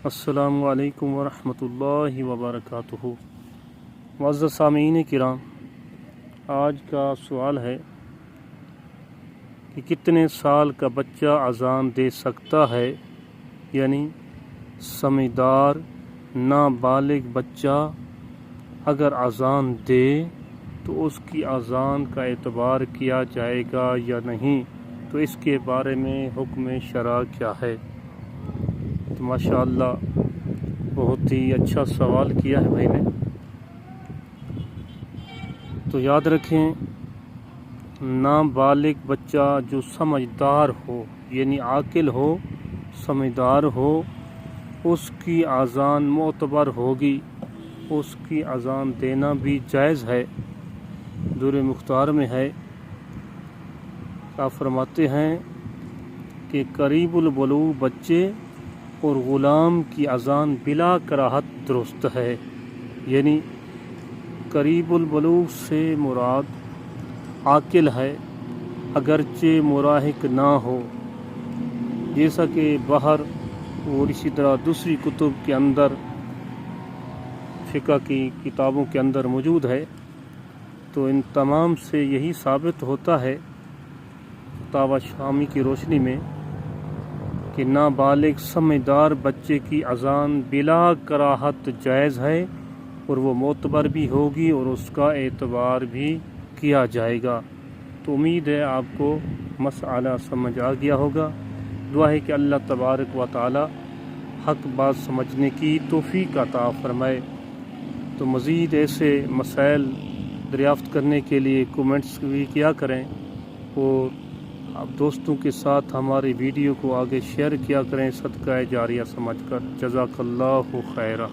السلام علیکم ورحمۃ اللہ وبرکاتہ۔ معزز سامعین کرام، آج کا سوال ہے کہ کتنے سال کا بچہ اذان دے سکتا ہے؟ یعنی سمجھدار نابالغ بچہ اگر اذان دے تو اس کی اذان کا اعتبار کیا جائے گا یا نہیں، تو اس کے بارے میں حکم شرع کیا ہے؟ تو ماشاءاللہ بہت ہی اچھا سوال کیا ہے بھائی نے۔ تو یاد رکھیں، نابالغ بچہ جو سمجھدار ہو، یعنی عاقل ہو، سمجھدار ہو، اس کی اذان معتبر ہوگی، اس کی اذان دینا بھی جائز ہے۔ در مختار میں ہے، آپ فرماتے ہیں کہ قریب البلوغ بچے اور غلام کی اذان بلا کراہت درست ہے۔ یعنی قریب البلوغ سے مراد عاقل ہے، اگرچہ مراہق نہ ہو، جیسا کہ باہر اور اسی طرح دوسری کتب کے اندر، فقہ کی کتابوں کے اندر موجود ہے۔ تو ان تمام سے یہی ثابت ہوتا ہے فتاوی شامی کی روشنی میں کہ نابالغ سمجھدار بچے کی اذان بلا کراہت جائز ہے، اور وہ معتبر بھی ہوگی اور اس کا اعتبار بھی کیا جائے گا۔ تو امید ہے آپ کو مسئلہ سمجھ آ گیا ہوگا۔ دعا ہے کہ اللہ تبارک و تعالی حق بات سمجھنے کی توفیق عطا فرمائے۔ تو مزید ایسے مسائل دریافت کرنے کے لیے کومنٹس بھی کیا کریں، اور آپ دوستوں کے ساتھ ہماری ویڈیو کو آگے شیئر کیا کریں، صدقہ جاریہ سمجھ کر۔ جزاک اللہ خیرہ۔